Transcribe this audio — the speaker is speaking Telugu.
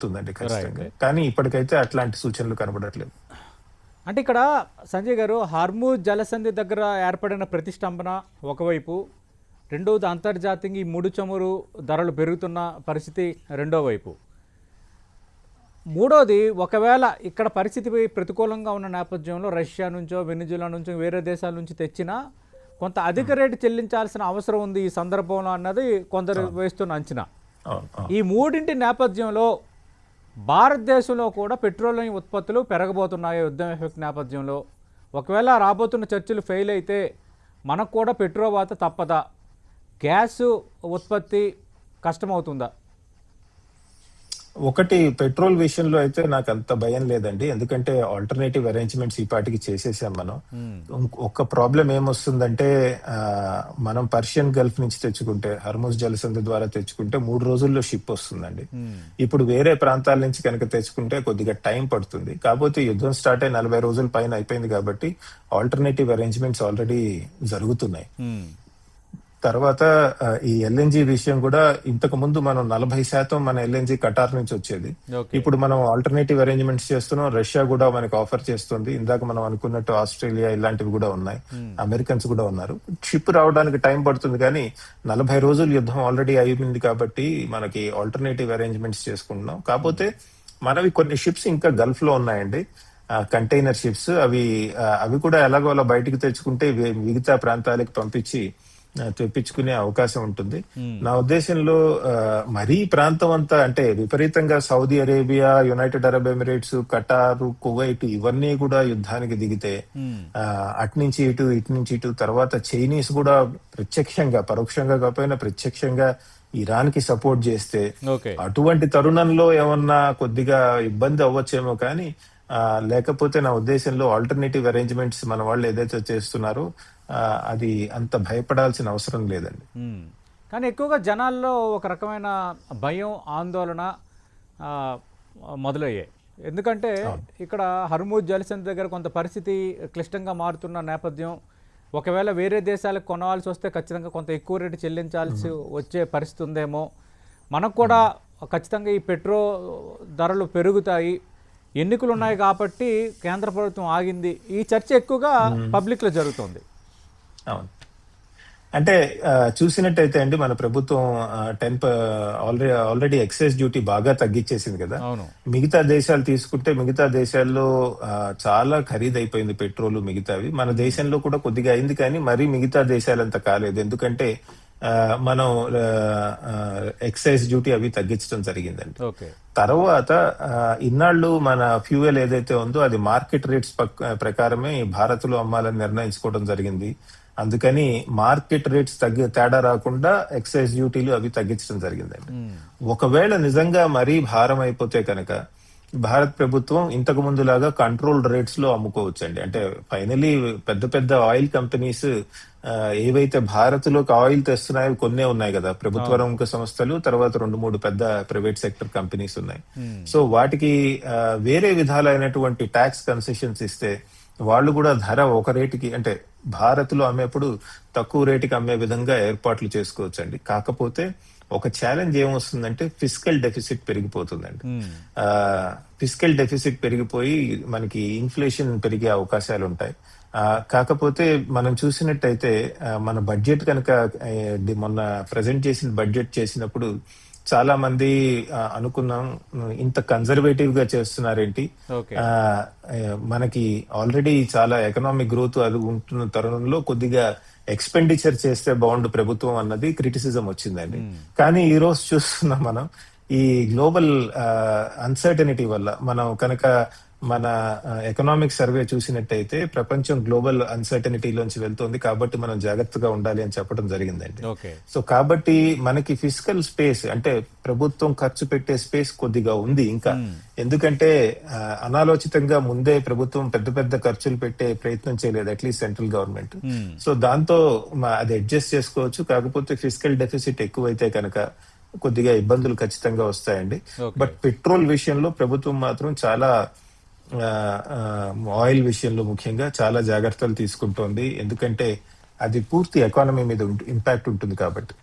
ఉంటుందండి రైట్. ఖచ్చితంగా. కానీ ఇప్పటికైతే అట్లాంటి సూచనలు కనబడట్లేదు. అంటే ఇక్కడ సంజయ్ గారు, హార్మూజ్ జలసంధి దగ్గర ఏర్పడిన ప్రతిష్టంభన ఒకవైపు, రెండవది అంతర్జాతీయంగా ఈ ముడి చమురు ధరలు పెరుగుతున్న పరిస్థితి రెండో వైపు. మూడోది, ఒకవేళ ఇక్కడ పరిస్థితి ప్రతికూలంగా ఉన్న నేపథ్యంలో రష్యా నుంచో వెనిజులా నుంచో వేరే దేశాల నుంచి తెచ్చినా కొంత అధిక రేటు చెల్లించాల్సిన అవసరం ఉంది ఈ సందర్భంలో అన్నది కొందరు వేస్తున్న అంచనా. ఈ మూడింటి నేపథ్యంలో భారతదేశంలో కూడా పెట్రోలియం ఉత్పత్తులు పెరగబోతున్నాయి యుద్ధం ఎఫెక్ట్ నేపథ్యంలో. ఒకవేళ రాబోతున్న చర్చలు ఫెయిల్ అయితే మనకు కూడా పెట్రోల్ వాత తప్పదా? గ్యాస్ ఉత్పత్తి కష్టమవుతుందా? ఒకటి, పెట్రోల్ విషయంలో అయితే నాకు అంత భయం లేదండి. ఎందుకంటే ఆల్టర్నేటివ్ అరేంజ్మెంట్స్ ఈ పాటికి చేసేసాం మనం. ఒక ప్రాబ్లం ఏమొస్తుందంటే, మనం పర్షియన్ గల్ఫ్ నుంచి తెచ్చుకుంటే, హర్ముజ్ జలసంధి ద్వారా తెచ్చుకుంటే 3 రోజుల్లో షిప్ వస్తుందండి. ఇప్పుడు వేరే ప్రాంతాల నుంచి కనుక తెచ్చుకుంటే కొద్దిగా టైం పడుతుంది. కాకపోతే యుద్ధం స్టార్ట్ అయి 40 రోజుల పైన అయిపోయింది కాబట్టి ఆల్టర్నేటివ్ అరేంజ్మెంట్స్ ఆల్రెడీ జరుగుతున్నాయి. తర్వాత ఈ ఎల్ఎన్జి విషయం కూడా, ఇంతకు ముందు మనం 40% మన ఎల్ఎన్జి కటార్ నుంచి వచ్చేది. ఇప్పుడు మనం ఆల్టర్నేటివ్ అరేంజ్మెంట్స్ చేస్తున్నాం. రష్యా కూడా మనకి ఆఫర్ చేస్తుంది. ఇందాక మనం అనుకున్నట్టు ఆస్ట్రేలియా ఇలాంటివి కూడా ఉన్నాయి. అమెరికన్స్ కూడా ఉన్నారు. షిప్ రావడానికి టైం పడుతుంది, కానీ 40 రోజులు యుద్ధం ఆల్రెడీ అయిపోయింది కాబట్టి మనకి ఆల్టర్నేటివ్ అరేంజ్మెంట్స్ చేసుకుంటున్నాం. కాకపోతే మనవి కొన్ని షిప్స్ ఇంకా గల్ఫ్ లో ఉన్నాయండి, కంటైనర్ షిప్స్. అవి కూడా ఎలాగోలా బయటకు తెచ్చుకుంటే మిగతా ప్రాంతాలకు పంపించి తెప్పించుకునే అవకాశం ఉంటుంది. నా ఉద్దేశంలో మరీ ప్రాంతం అంతా అంటే విపరీతంగా Saudi Arabia, United Arab Emirates, Qatar, Kuwait ఇవన్నీ కూడా యుద్ధానికి దిగితే, అట్నుంచి ఇటు ఇటు నుంచి ఇటు, తర్వాత చైనీస్ కూడా ప్రత్యక్షంగా, పరోక్షంగా కాకపోయినా ప్రత్యక్షంగా ఇరాన్ కి సపోర్ట్ చేస్తే, అటువంటి తరుణంలో ఏమన్నా కొద్దిగా ఇబ్బంది అవ్వచ్చేమో. కానీ లేకపోతే నా ఉద్దేశంలో ఆల్టర్నేటివ్ అరేంజ్మెంట్స్ మన వాళ్ళు ఏదైతే చేస్తున్నారో అది అంత భయపడాల్సిన అవసరం లేదండి. కానీ ఎక్కువగా జనాల్లో ఒక రకమైన భయం, ఆందోళన మొదలయ్యాయి. ఎందుకంటే ఇక్కడ హర్ముజ్ జలసంధి దగ్గర కొంత పరిస్థితి క్లిష్టంగా మారుతున్న నేపథ్యం. ఒకవేళ వేరే దేశాలకు కొనవాల్సి వస్తే ఖచ్చితంగా కొంత ఎక్కువ రేటు చెల్లించాల్సి వచ్చే పరిస్థితి ఉందేమో. మనకు కూడా ఖచ్చితంగా ఈ పెట్రోల్ ధరలు పెరుగుతాయి, ఎన్నికలు ఉన్నాయి కాబట్టి కేంద్ర ప్రభుత్వం ఆగింది. ఈ చర్చ ఎక్కువగా పబ్లిక్లో జరుగుతుంది. అవును, అంటే చూసినట్టయితే అండి, మన ప్రభుత్వం ఆల్రెడీ ఎక్సైజ్ డ్యూటీ బాగా తగ్గించేసింది కదా. మిగతా దేశాలు తీసుకుంటే, మిగతా దేశాల్లో చాలా ఖరీదైపోయింది పెట్రోల్ మిగతావి. మన దేశంలో కూడా కొద్దిగా అయింది, కానీ మరీ మిగతా దేశాలంతా కాలేదు. ఎందుకంటే మనం ఎక్సైజ్ డ్యూటీ అవి తగ్గించడం జరిగిందండి. తర్వాత ఇన్నాళ్ళు మన ఫ్యూయల్ ఏదైతే ఉందో అది మార్కెట్ రేట్స్ ప్రకారమే భారత్ లో అమ్మాలని నిర్ణయించుకోవడం జరిగింది. అందుకని మార్కెట్ రేట్స్ తేడా రాకుండా ఎక్సైజ్ డ్యూటీలు అవి తగ్గించడం జరిగిందండి. ఒకవేళ నిజంగా మరీ భారం అయిపోతే కనుక భారత్ ప్రభుత్వం ఇంతకు ముందులాగా కంట్రోల్డ్ రేట్స్ లో అమ్ముకోవచ్చండి. అంటే ఫైనలీ పెద్ద పెద్ద ఆయిల్ కంపెనీస్ ఏవైతే భారత్ లోకి ఆయిల్ తెస్తున్నాయో కొన్నే ఉన్నాయి కదా, ప్రభుత్వ రంగ సంస్థలు, తర్వాత 2-3 పెద్ద ప్రైవేట్ సెక్టర్ కంపెనీస్ ఉన్నాయి. సో వాటికి వేరే విధాలైనటువంటి ట్యాక్స్ కన్సెషన్స్ ఇస్తే వాళ్ళు కూడా ధర ఒక రేటుకి, అంటే భారత్ లో అమ్మేప్పుడు తక్కువ రేటుకి అమ్మే విధంగా ఏర్పాట్లు చేసుకోవచ్చండి. కాకపోతే ఒక ఛాలెంజ్ ఏమొస్తుందంటే ఫిస్కల్ డెఫిసిట్ పెరిగిపోతుందండి. ఫిస్కల్ డెఫిసిట్ పెరిగిపోయి మనకి ఇన్ఫ్లేషన్ పెరిగే అవకాశాలు ఉంటాయి. కాకపోతే మనం చూసినట్టయితే మన బడ్జెట్ కనుక మొన్న ప్రజెంట్ చేసిన బడ్జెట్ చేసినప్పుడు చాలా మంది అనుకున్నాం, ఇంత కన్జర్వేటివ్ గా చేస్తున్నారేంటి, మనకి ఆల్రెడీ చాలా ఎకనామిక్ గ్రోత్ అది ఉంటున్న తరుణంలో కొద్దిగా ఎక్స్పెండిచర్ చేస్తే బాగుండు ప్రభుత్వం అన్నది క్రిటిసిజం వచ్చిందండి. కానీ ఈ రోజు చూస్తున్నాం మనం, ఈ గ్లోబల్ అన్సర్టనిటీ వల్ల మనం కనుక మన ఎకనామిక్ సర్వే చూసినట్టయితే ప్రపంచం గ్లోబల్ అన్సర్టనిటీలోంచి వెళ్తోంది, కాబట్టి మనం జాగ్రత్తగా ఉండాలి అని చెప్పడం జరిగిందండి. సో కాబట్టి మనకి ఫిజికల్ స్పేస్, అంటే ప్రభుత్వం ఖర్చు పెట్టే స్పేస్ కొద్దిగా ఉంది ఇంకా. ఎందుకంటే అనాలోచితంగా ముందే ప్రభుత్వం పెద్ద పెద్ద ఖర్చులు పెట్టే ప్రయత్నం చేయలేదు, అట్లీస్ట్ సెంట్రల్ గవర్నమెంట్. సో దాంతో అది అడ్జస్ట్ చేసుకోవచ్చు. కాకపోతే ఫిజికల్ డెఫిసిట్ ఎక్కువైతే కనుక కొద్దిగా ఇబ్బందులు ఖచ్చితంగా వస్తాయండి. బట్ పెట్రోల్ విషయంలో ప్రభుత్వం మాత్రం చాలా ఆయిల్ విషయంలో ముఖ్యంగా చాలా జాగ్రత్తలు తీసుకుంటోంది. ఎందుకంటే అది పూర్తి ఎకానమీ మీద ఇంపాక్ట్ ఉంటుంది కాబట్టి.